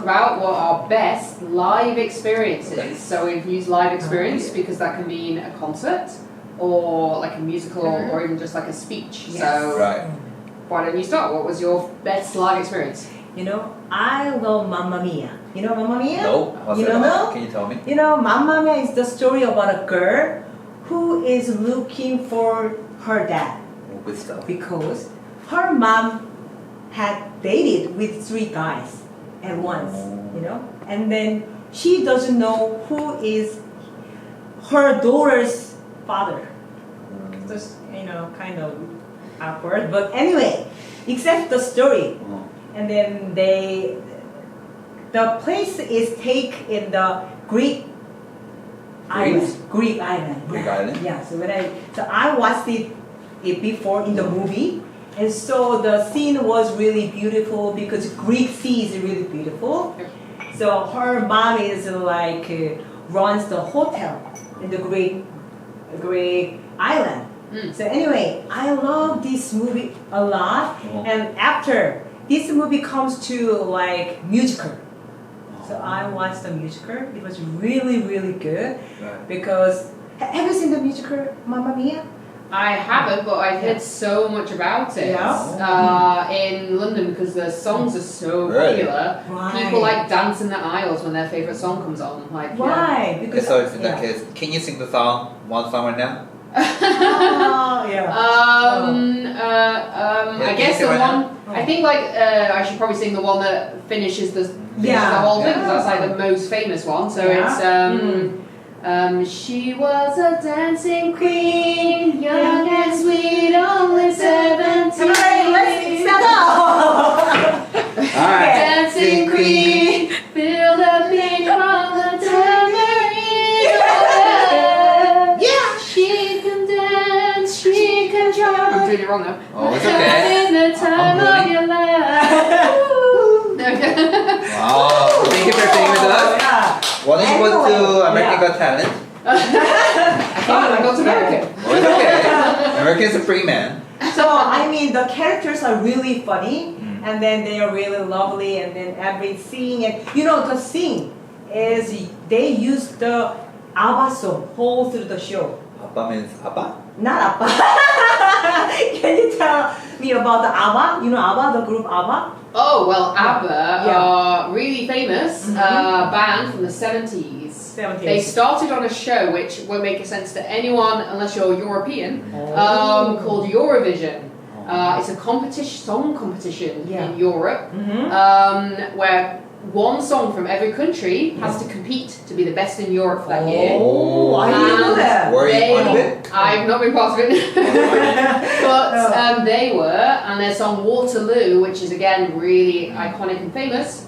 talk about what our best live experiences. Okay. So we've used live experience because that can mean a concert or like a musical or even just like a speech. Yes. So Right. why don't you start? What was your best live experience? You know, I love Mamma Mia. You know Mamma Mia? No. What's You it don't about? know? Can you tell me? You know, Mamma Mia is the story about a girl who is looking for her dad Good stuff. because her mom had dated with 3 guys at once, you know, and then she doesn't know who is her daughter's father. Just, you know, kind of awkward, but anyway, except the story. And then the place is take in the Greek island. Greek island. Greek yeah. island? Yeah. So I watched it before in the movie, and so the scene was really beautiful because Greek sea is really beautiful. So her mom is like runs the hotel in the Greek island. So anyway, I love this movie a lot, and after this movie comes to like musical. So I watched the musical. It was really, really good because have you seen the musical Mamma Mia? I haven't, but I've heard so much about it in London because the songs are so popular. Right. People like dance in the aisles when their favourite song comes on. Like, Why? Okay, Because so in that case, can you sing the song, one song right now? oh, yeah. I guess the one. I think like I should probably sing the one that finishes the whole thing because that's like the most famous one. So it's she was a dancing queen, young and sweet, only 17. Let's stand up. Alright. Dancing queen, feel the beat from the tambourine. Yeah. She can dance, she can jump. I'm doing it wrong though. Oh, it's okay. In the time of your life. Wow. Thank you for singing with us. Yeah. Why don't you go to American Got Talent? I got to American. Oh, it's okay. American's a free man. So I mean, the characters are really funny, and then they are really lovely, and then every scene, and you know, the scene is they use the ABBA song whole through the show. Appa means Appa? Not ABBA. Can you tell me about the ABBA? You know ABBA, the group ABBA? Oh, well, ABBA are really famous band from the 70s. They started on a show which won't make sense to anyone unless you're European, called Eurovision. It's a song competition in Europe where one song from every country has to compete to be the best in Europe for that year. Oh, I didn't know that. Were you part of it? I've not been part of it. But they were, and their song Waterloo, which is again really iconic and famous,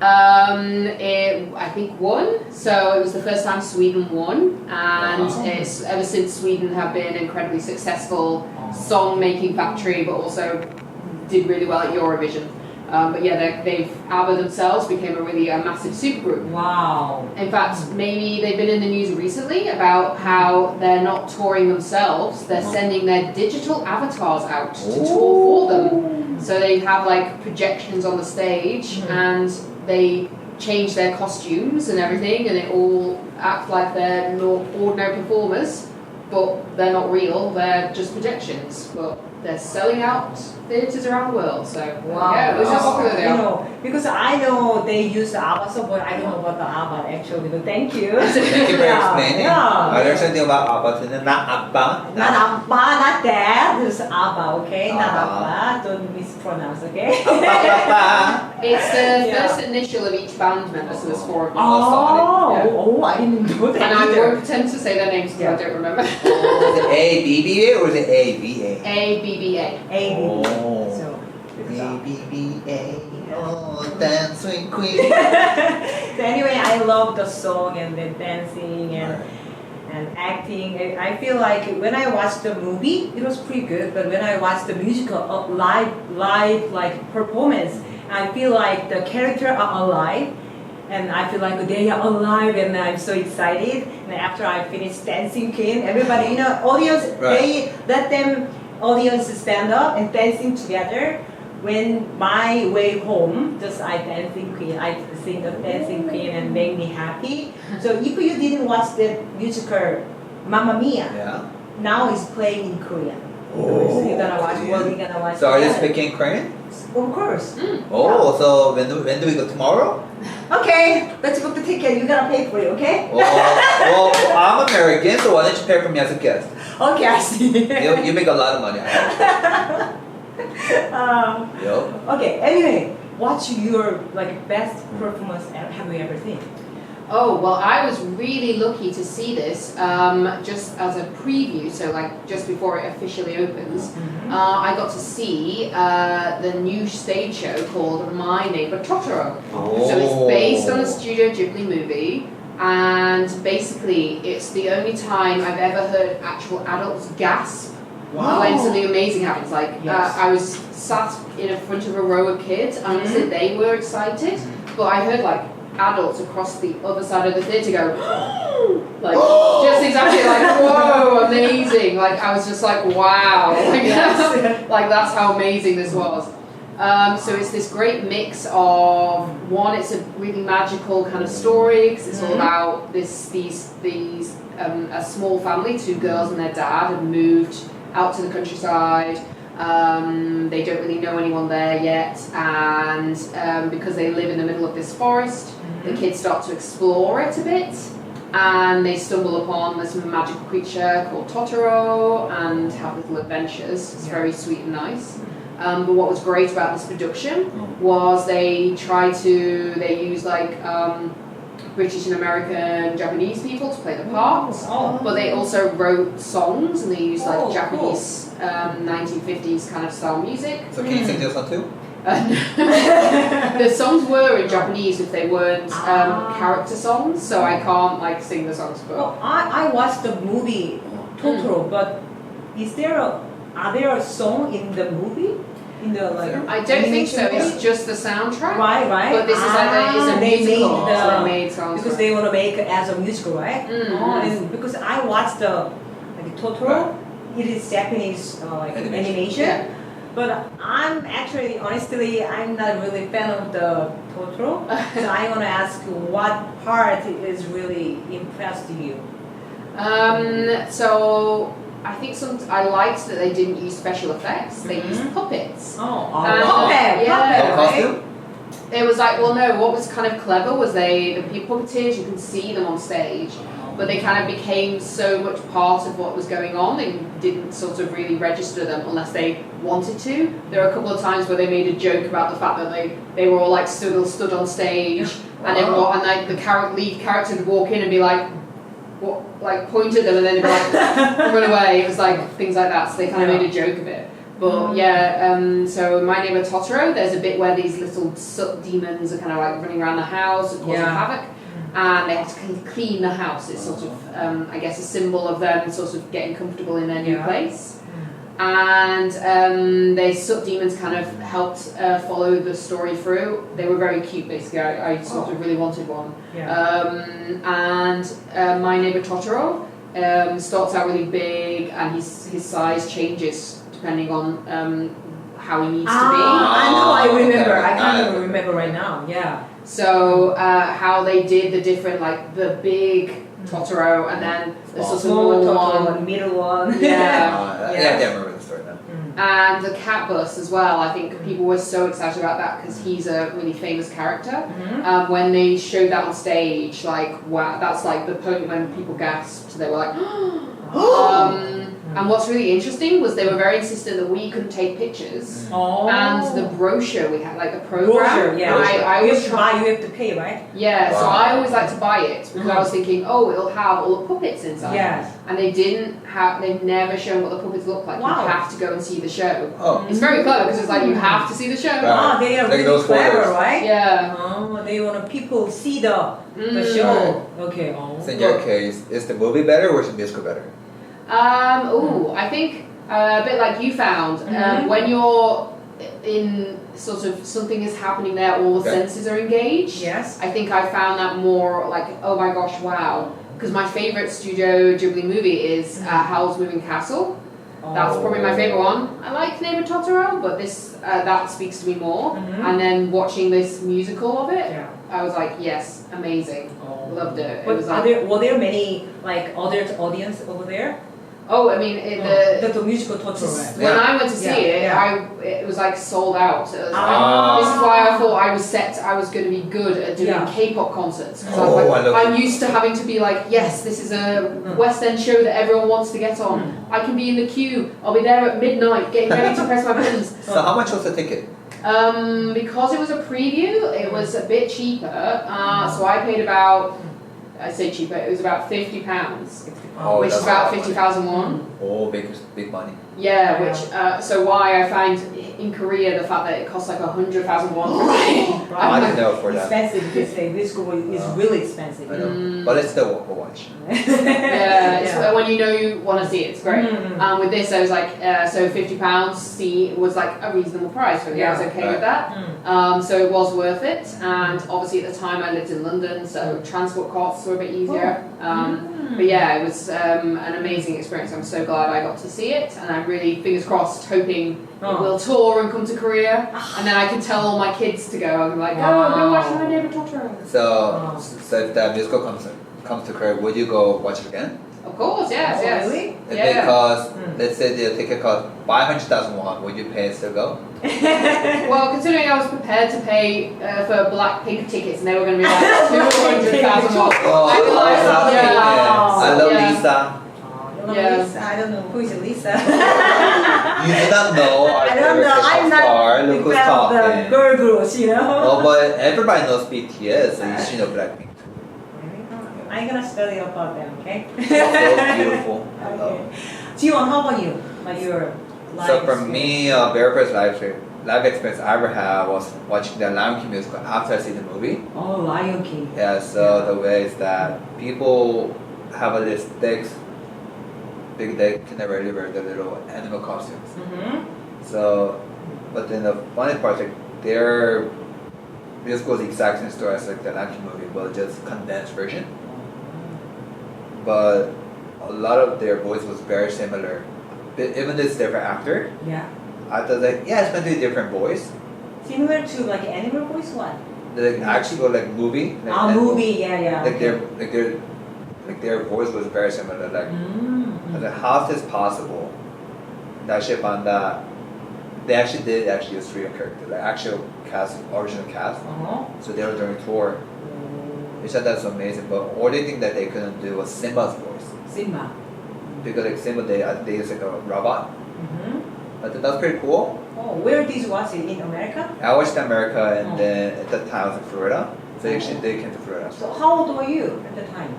it, I think won. So it was the first time Sweden won, and it's ever since Sweden have been an incredibly successful song-making factory, but also did really well at Eurovision. But yeah, ABBA themselves became a massive supergroup. Wow. In fact, maybe they've been in the news recently about how they're not touring themselves, they're sending their digital avatars out to tour for them. So they have like projections on the stage and they change their costumes and everything, and they all act like they're ordinary performers, but they're not real, they're just projections. But they're selling out theatres around the world, so yeah, this is how popular they are. You know, because I know they use the ABBA song, but I don't know about the ABBA actually, but thank you. Thank you for explaining. Yeah. I learned something about Abba, not Abba. Not ABBA, not that. It's ABBA, okay? Not ABBA. ABBA. Don't mispronounce, okay? Abba. It's the first initial of each band member, so there's 4 of them. I didn't know that And I either. won't pretend to say their names because I don't remember. Is it A-B-B-A or is it A-B-A? A-B-B-A. A-B-B. Oh. So, A-B-B-A. Oh, dancing queen. so anyway, I love the song and the dancing and acting. I feel like when I watched the movie, it was pretty good. But when I watched the musical live like performance, I feel like the characters are alive. And I feel like they are alive, and I'm so excited. And after I finished Dancing Queen, everybody, you know, audience, they let them audience stand up and dancing together. when my way home, just I dancing queen, I sing the dancing queen and make me happy. So if you didn't watch the musical Mamma Mia, Yeah. now it's playing in Korean. Oh, so you're gonna watch. Korean. Well, you're gonna watch. So are you together. speaking Korean? Of course. Oh, so when do we go tomorrow? Okay, let's book the ticket. You gotta pay for it, okay? Well, I'm American, so why don't you pay for me as a guest? Okay, I see. You make a lot of money. Yup. Okay. Anyway, what's your best performance have you ever seen? Oh, well, I was really lucky to see this just as a preview, so like just before it officially opens. I got to see the new stage show called My Neighbor Totoro. Oh. So it's based on a Studio Ghibli movie, and basically it's the only time I've ever heard actual adults gasp when something amazing happens. Like Yes. I was sat in front of a row of kids, and honestly they were excited, but I heard like adults across the other side of the theatre go like just exactly like whoa, amazing. Like I was just like wow, like that's how amazing this was. So it's this great mix of one, it's a really magical kind of story because it's all about these a small family, two girls and their dad have moved out to the countryside. They don't really know anyone there yet, and because they live in the middle of this forest, the kids start to explore it a bit, and they stumble upon this magical creature called Totoro and have little adventures. It's very sweet and nice. But what was great about this production was they use like British and American Japanese people to play the parts, but they also wrote songs and they used like Japanese 1950s kind of style music. So can you sing this one too? The songs were in Japanese if they weren't character songs, so I can't like sing the songs. But Well, I watched the movie Totoro, but are there a song in the movie? In the I don't think so. animation It's just the soundtrack. Right. But this is like they it's a musical. made So they made songs because for they want to make it as a musical, right? And because I watched the Totoro, it is Japanese animation. Yeah. But I'm actually, honestly, I'm not really a fan of the Totoro. So I want to ask you, what part is really impressed you? So I think I liked that they didn't use special effects. They used puppets. Puppet, yeah. right? It was like, well, no, what was kind of clever was the puppeteers, you can see them on stage, but they kind of became so much part of what was going on and didn't sort of really register them unless they wanted to. There were a couple of times where they made a joke about the fact that they were all like stood on stage, and everyone, and like the lead character would walk in and be like, point at them and then they'd be like run away. It was like things like that, so they kind of made a joke of it. But so My Neighbor Totoro, there's a bit where these little soot demons are kind of like running around the house and causing havoc, and they have to clean the house. It's sort of I guess a symbol of them sort of getting comfortable in their new place. And they soot demons kind of helped follow the story through. They were very cute, basically. I sort of really wanted one. And My Neighbor Totoro starts out really big, and his size changes depending on how he needs to be. I know, I remember. Okay. I can't even remember right now. Yeah. So how they did the different, like the big Totoro, and then the sort of Small small Totoro, one. one, middle one. Yeah. I can't remember the story now. And the cat bus as well. I think people were so excited about that because he's a really famous character. When they showed that on stage, like wow, that's like the point when people gasped. They were like, and what's really interesting was they were very insistent that we couldn't take pictures. And the brochure we had, like the program. I you always have to buy, you have to pay, right? Yeah, so Wow. I always like to buy it because I was thinking, it'll have all the puppets inside. Yes. And they've never shown what the puppets look like. Wow. You have to go and see the show. Oh. It's very clever because it's like you have to see the show. Right. They are Like really those clever, spoilers. right? Yeah. They want people see the show. Okay. So in your case, is the movie better or is the musical better? I think a bit like you found, when you're in sort of something is happening there, all the senses are engaged. Yes. I think I found that more like, oh my gosh, wow. Because my favorite Studio Ghibli movie is Howl's Moving Castle. That's probably my favorite one. I like Neighbor Totoro, but this that speaks to me more. And then watching this musical of it, I was like, yes, amazing, loved it. It But was like, were there many like other audience over there? oh, I mean, The musical Totoro. when I went to see it, it was like sold out. So it was like, this is why I thought I was going to be good at doing K-pop concerts. Because I was like, I'm used to having to be like, yes, this is a West End show that everyone wants to get on. I can be in the queue. I'll be there at midnight getting ready to press my buttons. So how much was the ticket? Because it was a preview, it was a bit cheaper. So I paid about, I say cheaper, it was about £50. Which is about 50,000 won. Oh, big money. Yeah, which so why I find in Korea the fact that it costs like 100,000 won. I didn't know for that. Expensive because this school is really expensive. I know, but it's still a watch. Yeah, it's, when you know you want to see it, it's great. With this, I was like, so £50 see was like a reasonable price for me. I was okay with that. So it was worth it. And obviously at the time I lived in London, so transport costs were a bit easier. But yeah, it was an amazing experience. I'm so glad I got to see it, and I'm really, fingers crossed, hoping it will tour and come to Korea, and then I can tell all my kids to go. I'm like, go watch My Neighbor Totoro. So if the musical comes to Korea, would you go watch it again? Of course, yes, yes. Really? Yeah. Because let's say the ticket cost 500,000 won, would you pay it to go? Well, considering I was prepared to pay for Blackpink tickets, and they were going to be like 200,000 won. Oh, I realized, I love Lisa. Lisa. I don't know who is Lisa. You do not know our I don't favorite know. I'm K-pop star. not Look big who's fan of the talking. girl groups, you know. Oh, but everybody knows BTS, so you should know Blackpink. I'm gonna study about them, okay? So beautiful. I love Okay. Jiwon, how about you? Like your life So for experience? me, very first live experience I ever had was watching the Lion King musical after I see the movie. Oh, Lion King. Yeah, so the way is that people have a little sticks, they can never really wear the little animal costumes. So, but then the funny part is like their musical is the exact same story as like the Lion King movie, but just condensed version. But a lot of their voice was very similar. Even though it's different actor, Yeah. I thought like, yeah, it's going to be a different voice. Similar to like animal voice, what? The actual like movie. Like, Movie, yeah. Like their voice was very similar. Like, I was like, how is this possible? That shit found that they actually did use real characters, like actual cast, original cast. So they were doing tour. They said that's amazing, but only thing that they couldn't do was Simba's voice. Simba. Because like Simba, they use like a robot. But that's pretty cool. Oh, where did you watch it? In America? I watched America, and then at that time I was in Florida. So actually they came to Florida. So how old were you at the time?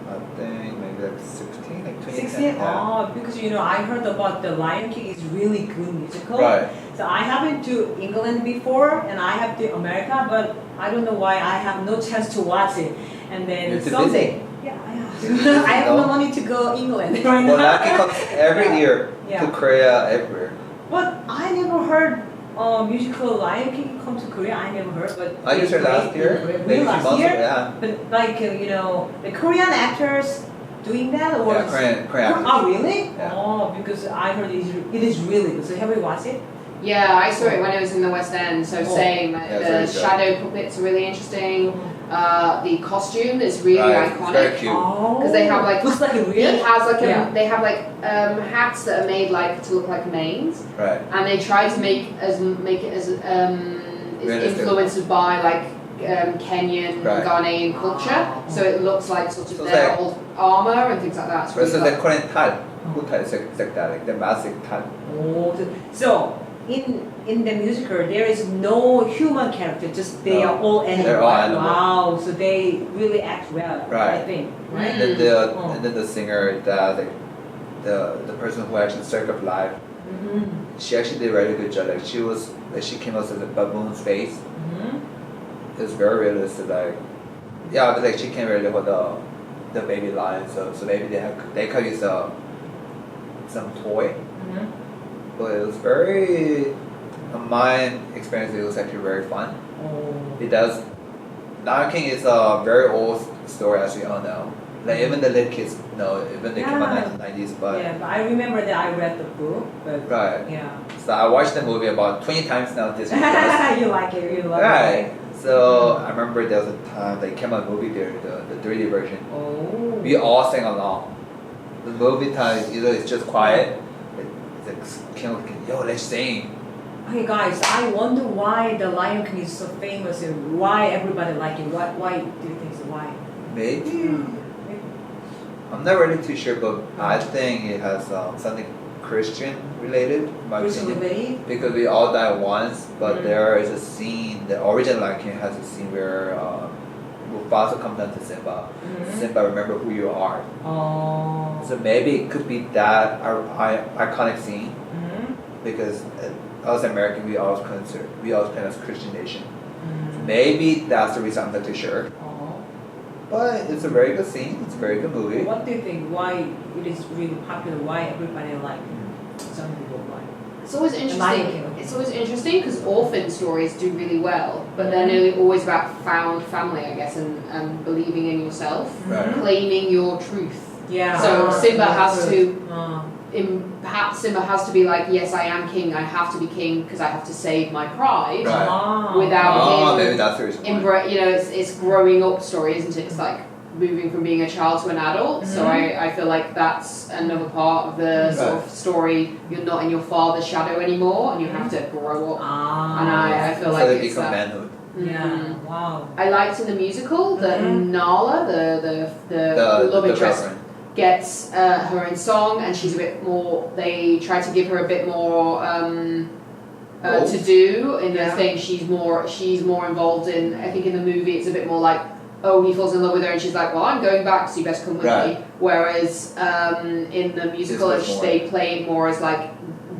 I think maybe like 16, like 20. 16? Yeah. Oh, because you know, I heard about the Lion King is really good musical. Right. So I haven't to England before, and I have to America, but I don't know why I have no chance to watch it. And then You're too someday, busy. yeah, I have no money to go England right Well, now. Lucky comes every year Yeah. to Korea, everywhere. But I never heard musical Lion King come to Korea. I never heard, but I just heard last year. Really, Maybe a few last months year? ago, yeah. But like you know, the Korean actors doing that, or Yeah, Korean actors. Oh, really? Yeah. Oh, because I heard it is really good. So have you watched it? Yeah, I saw it when I was in the West End, so saying that Yeah, it's the very good. shadow puppets are really interesting. The costume is really Right, it's very iconic. cute. Oh, Because they have like looks like a He real. has like Yeah. they have like hats that are made like to look like manes, Right. and they try to make it as Realistic. influenced by like Kenyan, Right. Ghanaian culture, so it looks like sort of So it's their like- old armor and things like that. It's really Versus cool. the Korean tal. Who tal is like that, like the massive tal. Oh, so in the musical there is no human character, just they No. are all animals. They're all animals. Wow, so they really act well. I Right. think. Mm. Right. And then and then the singer, the person who actually circled live, she actually did a really good job. Like she came out with a baboon's face. It was very realistic. Like, yeah, but like she came really with the baby lion. So maybe they could use some toy. But it was very, in my experience, it was actually very fun. Oh. It does. Lion King is a very old story, as we all know. Like even the little kids know, even they came out in the 1990s, but yeah, but I remember that I read the book, but right. yeah. So I watched the movie about 20 times now this week. You like it, you love Right. it. So I remember there was a time they came out movie there, the 3D version. Oh. We all sang along. The movie time, either it's just quiet, it's like, yo, let's sing. Okay, guys, I wonder why the Lion King is so famous and why everybody like it. Why do you think so? Why? Maybe. I'm not really too sure, but I think it has something Christian related. in my Christian opinion. related? Because we all die once, but there is a scene, the original Lion King has a scene where Mufasa comes down to Simba. Simba, remember who you are. Oh. So maybe it could be that iconic scene, because us American, we always claim as Christian nation. Maybe that's the reason. I'm not too sure. Oh. But it's a very good scene. It's a very good movie. What do you think? Why it is really popular? Why everybody like it? Some people like. It's always Lion interesting. King. It's always interesting because orphan stories do really well, but they're nearly always about found family, I guess, and believing in yourself, Right. claiming your truth. Yeah. So Simba has to. Uh, Perhaps Simba has to be like, yes, I am king. I have to be king because I have to save my pride. Right. Without him, maybe that's the reason. you know, it's growing up story, isn't it? It's like moving from being a child to an adult. So I feel like that's another part of the sort of story. You're not in your father's shadow anymore, and you have to grow up. And I feel So like they it's become that. manhood. Yeah. Wow. I liked in the musical that Nala, the love the interest, girlfriend. gets her own song, and she's a bit more. They try to give her a bit more to do in the thing. She's more involved in. I think in the movie it's a bit more like, oh, he falls in love with her, and she's like, well, I'm going back, so you best come with me. Whereas in the musical, they play it more as like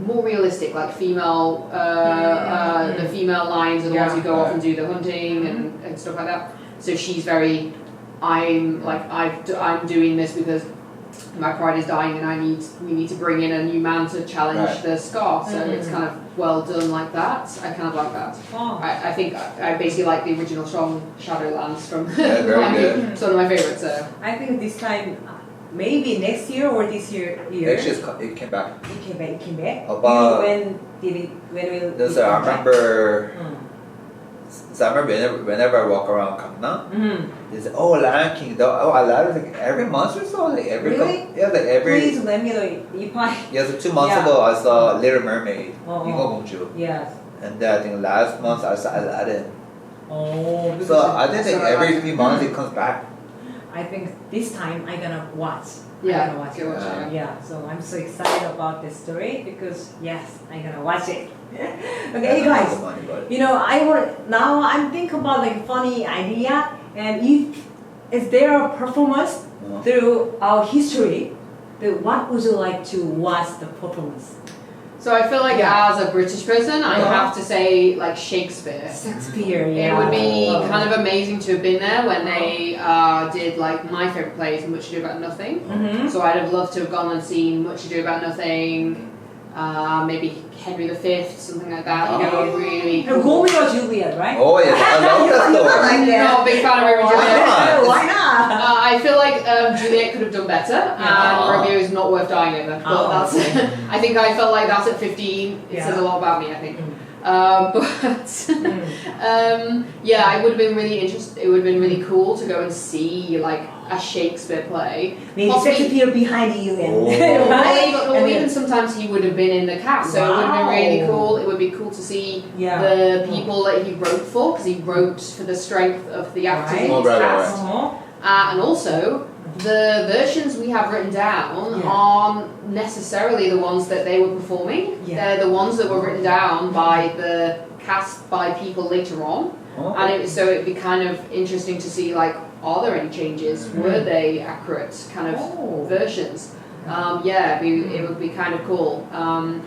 more realistic, like female. The female lions are the ones who go off and do the hunting and stuff like that. So she's very. I'm doing this because my pride is dying, and we need to bring in a new man to challenge the Scar. So it's kind of well done like that. I kind of like that. Oh. I think I basically like the original song Shadowlands from very good. It's one of my favorites. So I think this time, maybe next year or this year. Actually, it came back. It came back. About when did it? When will? There's I remember. So I remember whenever I walk around Gangnam, there's Lion King. I love it like every month or so. Like every Really? like every. Please let me know if I. Yeah, so 2 months ago I saw Little Mermaid, Oh. 인어공주, Yes. and then I think last month I saw Aladdin. Oh. So I think like every few months it comes back. I think this time I'm gonna watch. Yeah, I'm gonna watch go it. watch it. Yeah, so I'm so excited about this story because yes, I'm gonna watch it. Okay, guys. You know, I'm thinking about like funny idea, and if there a performance through our history, then what would you like to watch the performance? So I feel like as a British person, I have to say like Shakespeare. Shakespeare, yeah. It would be kind of amazing to have been there when they did like my favourite plays, Much Ado About Nothing. So I'd have loved to have gone and seen Much Ado About Nothing, maybe Henry V, something like that. You know, really And cool. Romeo and Juliet, right? Oh yeah, I love that story. like that. Not a big fan of Romeo and Juliet. Why not? I feel like Juliet could have done better, and Romeo is not worth dying over. But that's. I think I felt like that at 15. It says a lot about me, I think. Yeah, it would have been really interesting. It would have been really cool to go and see like a Shakespeare play. Maybe Shakespeare behind you, and Or even sometimes he would have been in the cast. So it would have been really cool. It would be cool to see the people that he wrote for, because he wrote for the strength of the actors in his cast. And also, the versions we have written down aren't necessarily the ones that they were performing. They're the ones that were written down by the cast by people later on. And so it'd be kind of interesting to see, like, are there any changes? Were they accurate kind of versions? It would be kind of cool.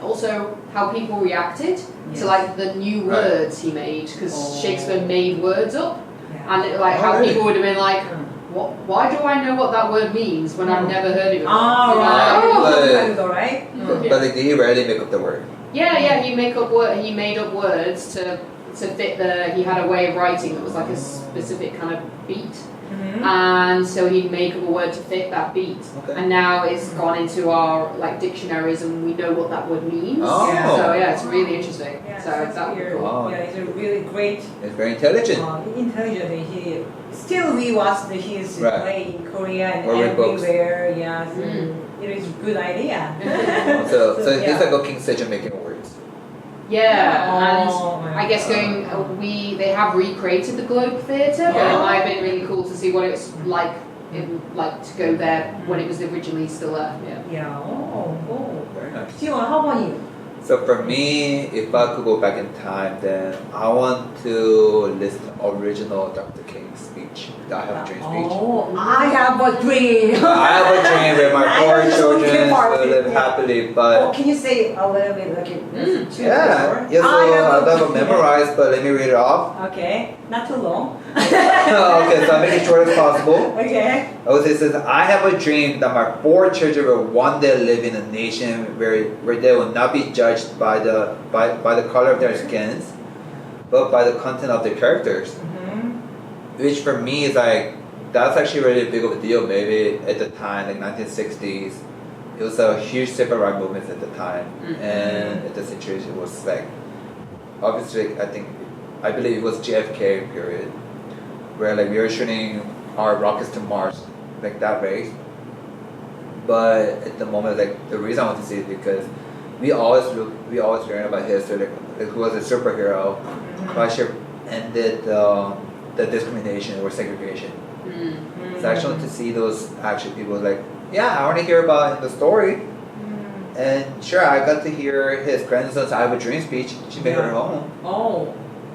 Also, how people reacted to like the new words he made, because Shakespeare made words up, and how people would have been like, why do I know what that word means when I've never heard it before? Right. But like, did he rarely make up the word? Yeah, he made up words to fit he had a way of writing that was like a specific kind of beat. and so he'd make up a word to fit that beat. Okay. And now it's gone into our like dictionaries, and we know what that word means. Oh. So yeah, it's really interesting. Yeah, so that's that would be weird. cool. Wow. Yeah, he's a really great. It's very intelligent. Intelligent. He still we watch his Right. play in Korea and Or read books. everywhere. Yeah, so it is a good idea. So he's yeah. like a king session making words. Yeah, Oh, and my I guess they have recreated the Globe Theatre, but it might have been really cool to see what it's like to go there when it was originally still there. Yeah. Yeah. Oh. Very nice. Jiwon, how about you? So for me, if I could go back in time, then I want to listen to original Dr. King's speech, the I Have a Dream speech. Oh, I have a dream. I have a dream with my I four have a children dream to party. live Yeah. happily, Oh, but can you say a little bit like yeah, so I don't have it memorized, but let me read it off. Okay, not too long. Okay, so I'll make it short as possible. Okay. Okay, it says, I have a dream that my four children will one day live in a nation where they will not be judged by the color of their skins, but by the content of their characters. Which for me is like, that's actually really big of a deal. Maybe at the time, like 1960s, it was a huge civil rights movement at the time, and the situation was like, obviously, I believe it was JFK period, where like we were shooting our rockets to Mars, like that race. But at the moment, like the reason I want to see it because we always learn about history, like who was a superhero, who actually ended the discrimination or segregation. So I actually want to see those actual people like, yeah, I want to hear about the story. And sure, I got to hear his grandson's I Have a Dream speech. She made her home. Oh.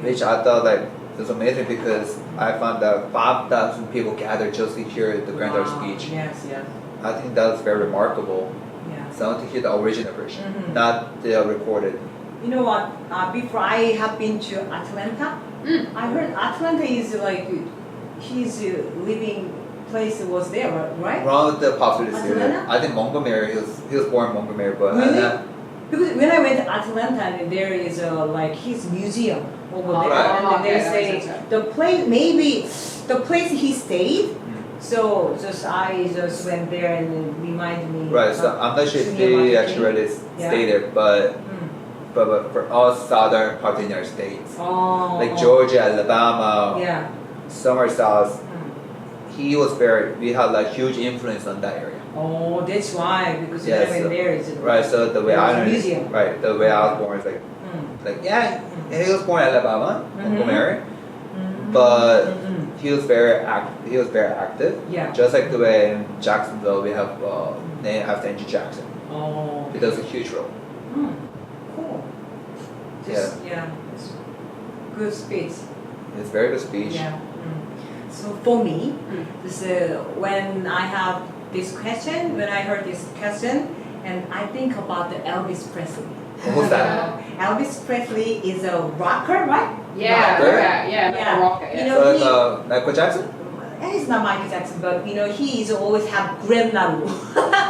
Which I thought like was amazing because I found that 5,000 people gathered just to hear the granddaughter's speech. Yes. I think that was very remarkable. Yeah. So I want to hear the original version, not the recorded. You know what? Before I have been to Atlanta, I heard Atlanta is like his living place was there, right? Around the popular city. Atlanta? I think Montgomery. He was born in Montgomery, but Really? Because when I went to Atlanta, there is like his museum over there, Right. and they Okay, that makes say sense. the place maybe the place he stayed. So I just went there and it reminded me. right. So I'm not sure if Thinking they about actually really Yeah. stay there, but for all southern part of the United States, Oh. like Georgia, Alabama, Yeah. somewhere south, we had like huge influence on that area. Oh, that's why because Yeah, when I went so- there, it's Right. So the way There was I a learned, museum. right, the way I was born is like yeah, he was born in Alabama, Montgomery, but he was very active. Yeah. Just like the way in Jacksonville we have named after Andrew Jackson. Oh. It does a huge role. Cool. Yeah. It's good speech. It's very good speech. Yeah. So for me, this when I have this question, when I heard this question, and I think about the Elvis Presley. Who's that? Elvis Presley is a rocker, right? Yeah, Rocker? yeah, rocker. You Yeah. know, he, So Michael Jackson? he's not Michael Jackson, but you know, he is always have grandnaru.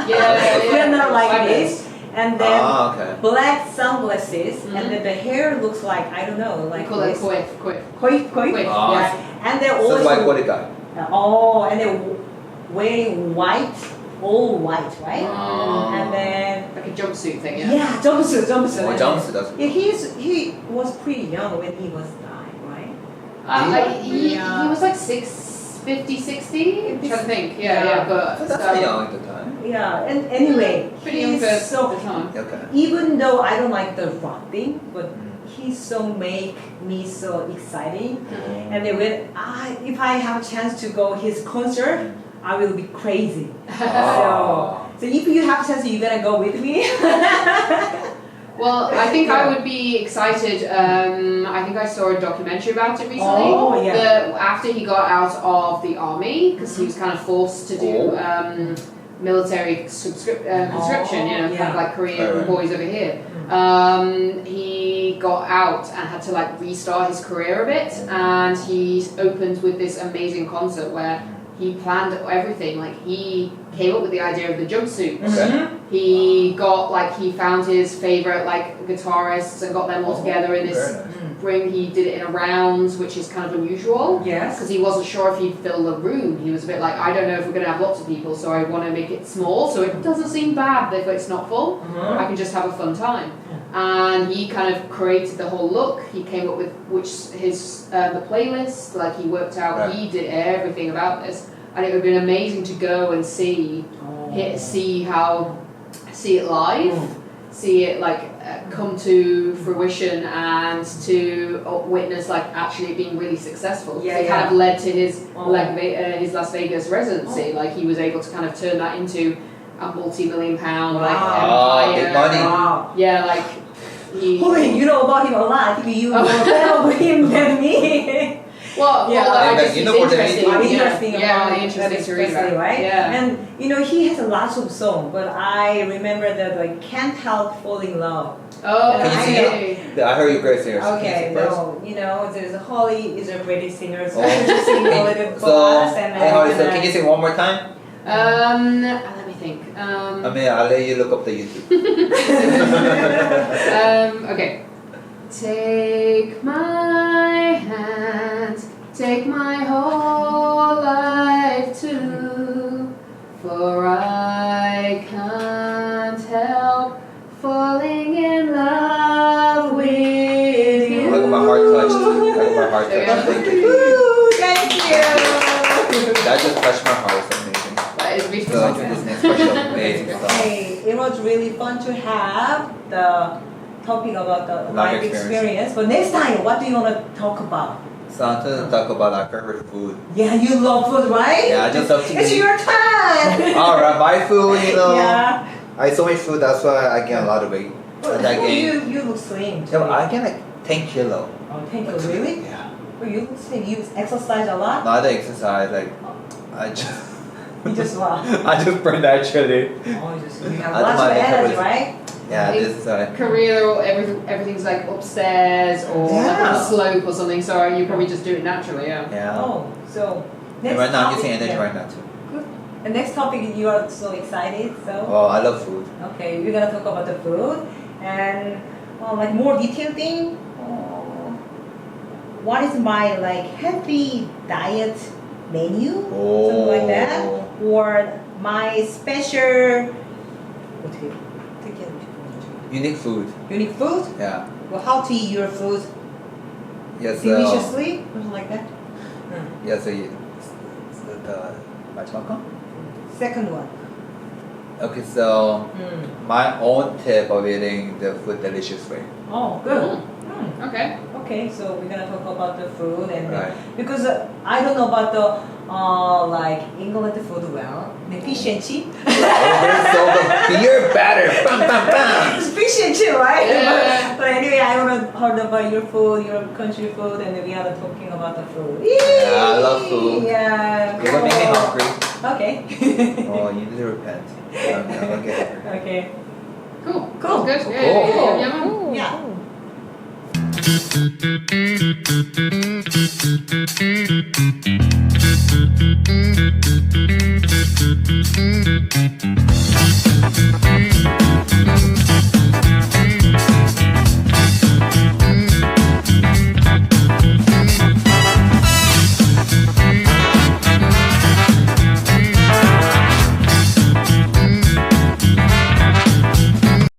Yeah, grandnaru like Fabulous. this, and then Okay. black sunglasses, and then the hair looks like I don't know, like We call it this. quiff. Koi. Quiff, Ah. Yeah, and they're So always like what it got? and they're wearing white, all white, right? Oh. And then Like a jumpsuit thing, jumpsuit. Oh, Johnson does. Yeah, he was pretty young when he was dying, right? He Yeah. was like 50, 60? I'm trying to think. Yeah. Yeah, but So that's not young at the time. Yeah, and anyway, pretty young for he's so the time. Okay. even though I don't like the rock thing, but he so make me so exciting. And then if I have a chance to go his concert, I will be crazy. Oh. So if you have a chance, you're gonna go with me. Well, I think I would be excited. I think I saw a documentary about it recently. Oh, yeah. After he got out of the army, because he was kind of forced to do military conscription, you know, kind of like Korean boys over here. He got out and had to like restart his career a bit, and he opened with this amazing concert where he planned everything. Like he came up with the idea of the jumpsuit. Okay. He found his favorite like guitarists and got them all together in this Very nice. ring. He did it in a round, which is kind of unusual. Yes. Because he wasn't sure if he'd fill the room. He was a bit like, I don't know if we're going to have lots of people, so I want to make it small so it doesn't seem bad if it's not full. I can just have a fun time. And he kind of created the whole look. He came up with the playlist. Like he worked out. Right. He did everything about this, and it would have been amazing to go and see it live, see it like come to fruition, and to witness like actually being really successful. It kind of led to his his Las Vegas residency. Like he was able to kind of turn that into a multi-million-pound like empire. Big money. Wow. Yeah, like he. You know about him a lot. I think you know better about him than me. Well, Yeah. I just You it's know what they interesting. mean? Interesting Yeah, about interesting to read especially, about. right? Yeah. And he has lots of songs, but I remember that like Can't Help Falling in Love. Oh, Can you sing okay. it? I heard you great singer. So Okay, can you sing first? no, there's Holly is a British singer, so Oh. I just sing a little for us, and Hey, Holly, so can you sing one more time? Let me think. I mean, I'll let you look up the YouTube. Okay. Take my hand, take my whole life too, for I can't help falling in love with you. I got my heart touched. Thank you. Woo, thank you. That just touched my heart. It's amazing. That is So I beautiful. think this next question is amazing. So. Hey, it was really fun to have the topic about the life experience. But next time, what do you want to talk about? So I'm going to talk about our favorite food. Yeah, you love food, right? Yeah, I just love to It's eat. your time. Alright, my food, you know. Yeah. I eat so much food, that's why I gain a lot of weight. And I gain, You look slim. yeah, I gain like 10 kilo. Oh, thank you. Really? Yeah. Oh, you look slim. You exercise a lot? Not the exercise, like, I just, You just what? I just burned actually. Oh, you have I lots don't of mind energy, metabolism. right? Yeah, this is Korea, or everything's like upstairs or like on Yeah. a slope or something, so you probably just do it naturally, yeah. yeah. Oh, so And next right now I'm topic- using energy yeah. right now too. Good. The next topic, you are so excited, so. Oh, I love food. Okay, we're gonna talk about the food and like more detailed thing. What is my like healthy diet menu, something like that, or my special Unique food. unique food? Yeah. Well, how to eat your food Yes. deliciously, something like that. Yes. The 마지막 거? Second one. Okay, so my own tip of eating the food delicious way. Oh, good. Okay. Okay, so we're gonna talk about the food and Right. because I don't know about the like England food well, the fish and chip. Oh, so the beer batter, bam, bam, bam. It's fish and chip, right? Yeah. But anyway, I wanna heard about your food, your country food, and we are talking about the food. Yeah, I love food. Yeah. You're gonna make me hungry. Okay. Oh, you need to repent. I'm gonna get hungry. Okay. Cool. Cool. Good. Cool. Yeah, yeah, yeah. Yeah.